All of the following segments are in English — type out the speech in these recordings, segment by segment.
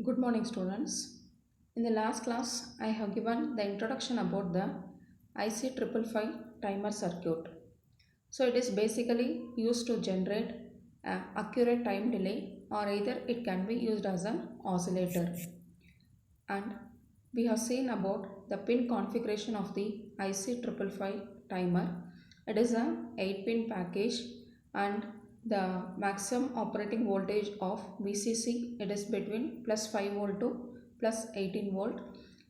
Good morning, students. In the last class, I have given the introduction about the IC555 timer circuit. So, it is basically used to generate accurate time delay, or either it can be used as an oscillator. And we have seen about the pin configuration of the IC555 timer. It is a 8-pin package, and the maximum operating voltage of VCC, it is between plus 5 volt to plus 18 volt,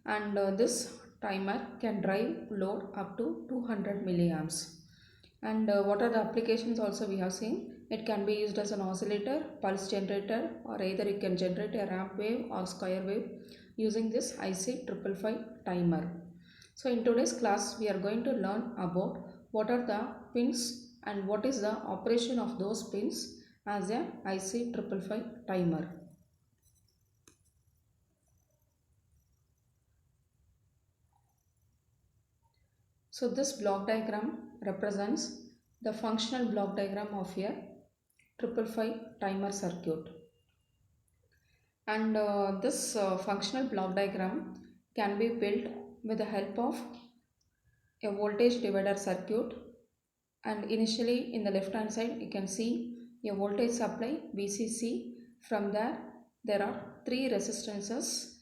and this timer can drive load up to 200 milliamps. And what are the applications also we have seen? It can be used as an oscillator, pulse generator, or either you can generate a ramp wave or square wave using this IC555 timer. So in today's class we are going to learn about what are the pins and what is the operation of those pins as a IC555 timer. So this block diagram represents the functional block diagram of a 555 timer circuit. And this functional block diagram can be built with the help of a voltage divider circuit. And initially in the left hand side you can see a voltage supply VCC. From there are three resistances,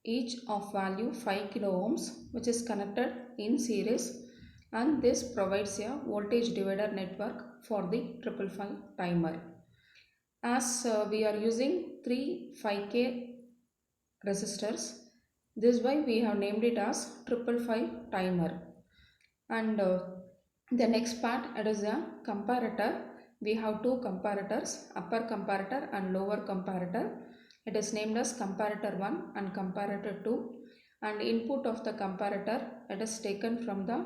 each of value 5 kilo ohms, which is connected in series, and this provides a voltage divider network for the 555 timer. As we are using three 5K resistors, this way we have named it as 555 timer. And the next part, it is a comparator. We have two comparators, upper comparator and lower comparator. It is named as comparator 1 and comparator 2, and input of the comparator, it is taken from the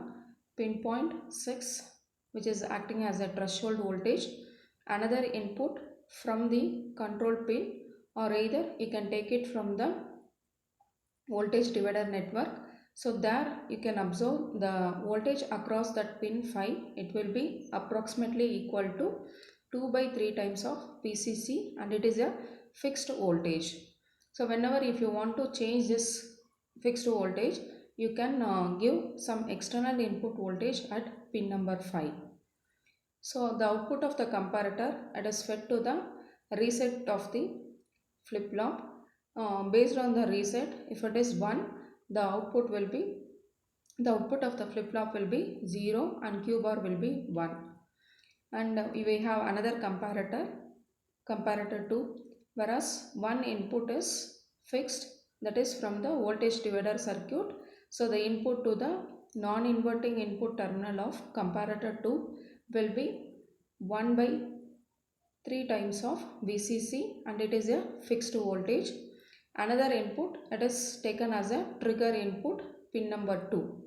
pinpoint 6, which is acting as a threshold voltage. Another input from the control pin, or either you can take it from the voltage divider network. So there you can observe the voltage across that pin 5. It will be approximately equal to 2 by 3 times of VCC, and it is a fixed voltage. So whenever if you want to change this fixed voltage, you can give some external input voltage at pin number 5. So the output of the comparator, it is fed to the reset of the flip-flop. Based on the reset, if it is 1, the output of the flip-flop will be 0 and Q bar will be 1. And we have another comparator 2, whereas one input is fixed, that is from the voltage divider circuit. So the input to the non-inverting input terminal of comparator 2 will be 1 by 3 times of VCC, and it is a fixed voltage. Another input, it is taken as a trigger input, pin number 2.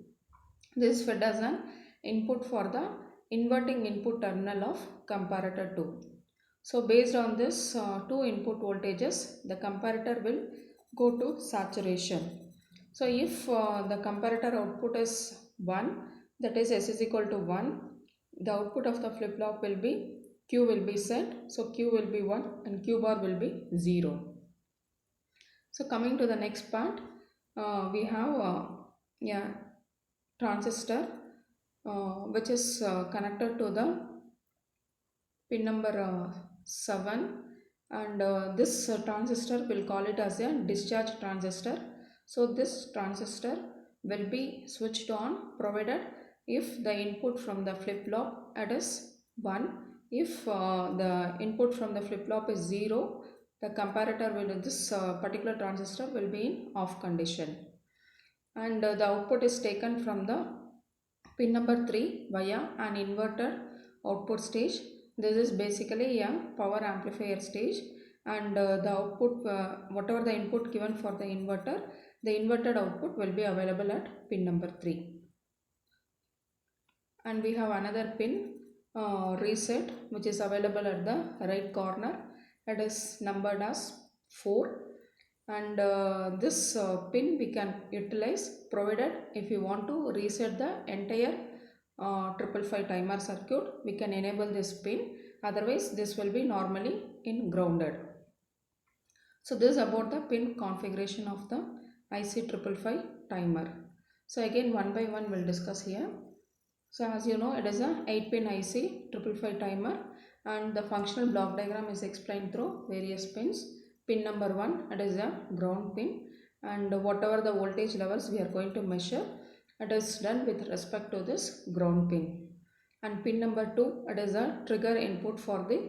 This is fed as an input for the inverting input terminal of comparator 2. So based on this two input voltages, the comparator will go to saturation. So if the comparator output is 1, that is S is equal to 1, the output of the flip-flop will be Q will be set. So Q will be 1 and Q bar will be 0. So coming to the next part, we have transistor which is connected to the pin number 7, and this transistor, will call it as a discharge transistor. So this transistor will be switched on provided if the input from the flip-flop, it is 1. If the input from the flip-flop is 0, the comparator will, this particular transistor will be in off condition. And the output is taken from the pin number 3 via an inverter output stage. This is basically a power amplifier stage, and the output, whatever the input given for the inverted output will be available at pin number 3. And we have another pin reset, which is available at the right corner. It is numbered as 4, and this pin we can utilize provided if you want to reset the entire 555 timer circuit, we can enable this pin. Otherwise this will be normally in grounded. So this is about the pin configuration of the IC555 timer. So again one by one we'll discuss here. So as you know, it is a 8-pin IC555 timer and the functional block diagram is explained through various pins. Pin number 1, it is a ground pin, and whatever the voltage levels we are going to measure, it is done with respect to this ground pin. And pin number 2, it is a trigger input for the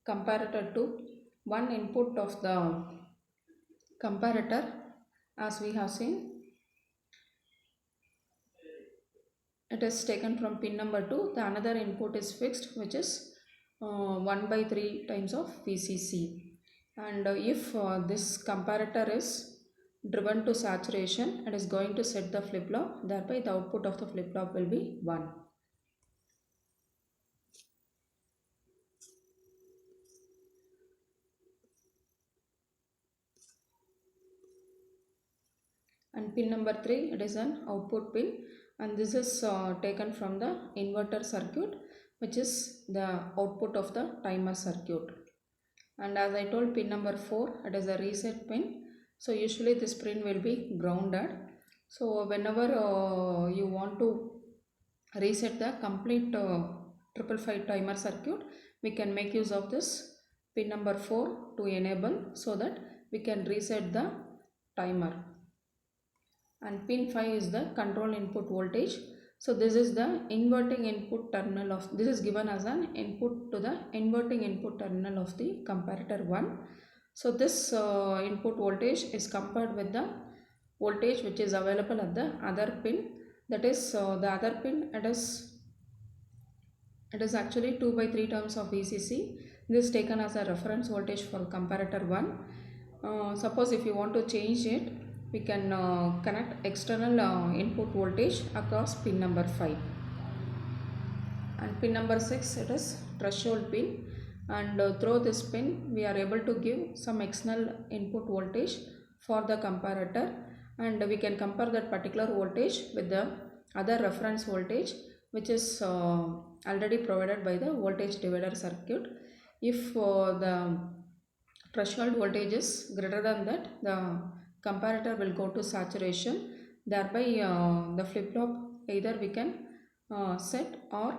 comparator to one input of the comparator. As we have seen, it is taken from pin number 2. The another input is fixed, which is 1 by 3 times of VCC. And if this comparator is driven to saturation, it is going to set the flip-flop, thereby the output of the flip-flop will be 1. And pin number 3, it is an output pin, and this is taken from the inverter circuit, which is the output of the timer circuit. And as I told, pin number 4, it is a reset pin. So usually this pin will be grounded. So whenever you want to reset the complete 555 timer circuit, we can make use of this pin number 4 to enable, so that we can reset the timer. And pin 5 is the control input voltage. So this is the inverting input terminal of, this is given as an input to the inverting input terminal of the comparator 1. So this input voltage is compared with the voltage which is available at the other pin. That is the other pin, it is actually 2 by 3 terms of VCC. This is taken as a reference voltage for comparator 1. Suppose if you want to change it, we can connect external input voltage across pin number 5. And pin number 6, it is threshold pin, and through this pin we are able to give some external input voltage for the comparator, and we can compare that particular voltage with the other reference voltage which is already provided by the voltage divider circuit. If the threshold voltage is greater than that, the comparator will go to saturation, thereby the flip-flop either we can set or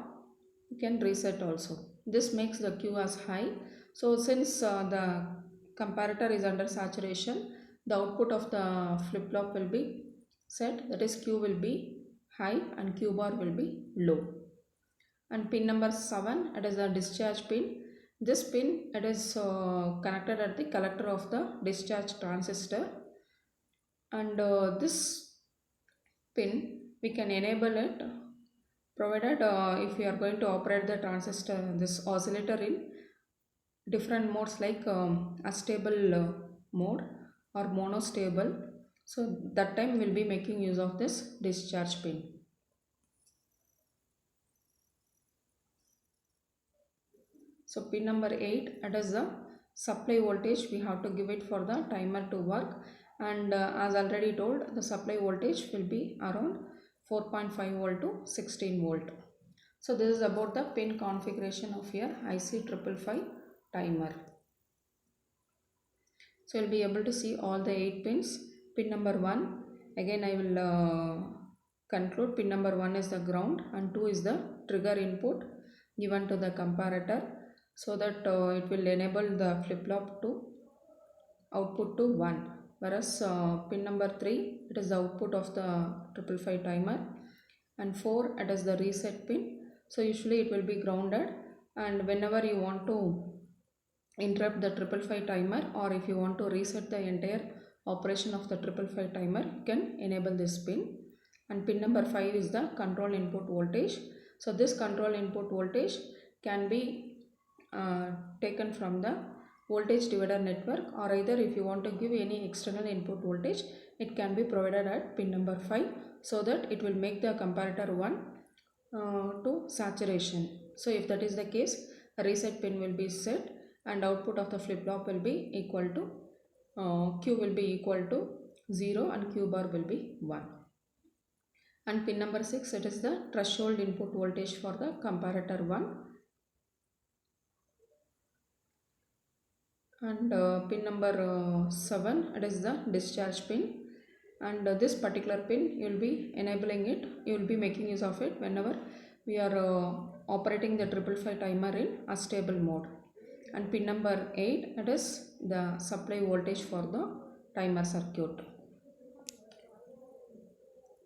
we can reset also. This makes the Q as high. So since the comparator is under saturation, the output of the flip-flop will be set, that is Q will be high and Q bar will be low. And pin number 7, it is a discharge pin. This pin, it is connected at the collector of the discharge transistor, and this pin we can enable it provided if we are going to operate the transistor, this oscillator, in different modes like astable mode or monostable. So that time we will be making use of this discharge pin. So pin number 8, it is the supply voltage. We have to give it for the timer to work, and as already told, the supply voltage will be around 4.5 volt to 16 volt. So this is about the pin configuration of your IC555 timer. So you will be able to see all the 8 pins. Pin number 1, again I will conclude. Pin number 1 is the ground, and 2 is the trigger input given to the comparator, so that it will enable the flip-flop to output to 1. Whereas pin number 3, it is the output of the 555 timer, and 4, it is the reset pin. So usually it will be grounded, and whenever you want to interrupt the 555 timer, or if you want to reset the entire operation of the 555 timer, you can enable this pin. And pin number 5 is the control input voltage. So this control input voltage can be taken from the voltage divider network, or either if you want to give any external input voltage, it can be provided at pin number 5, so that it will make the comparator 1 to saturation. So if that is the case, a reset pin will be set, and output of the flip-flop will be equal to Q will be equal to 0 and Q bar will be 1. And pin number 6, it is the threshold input voltage for the comparator 1. And pin number 7, it is the discharge pin. And this particular pin, you will be enabling it, you will be making use of it whenever we are operating the 555 timer in a stable mode. And pin number 8, it is the supply voltage for the timer circuit.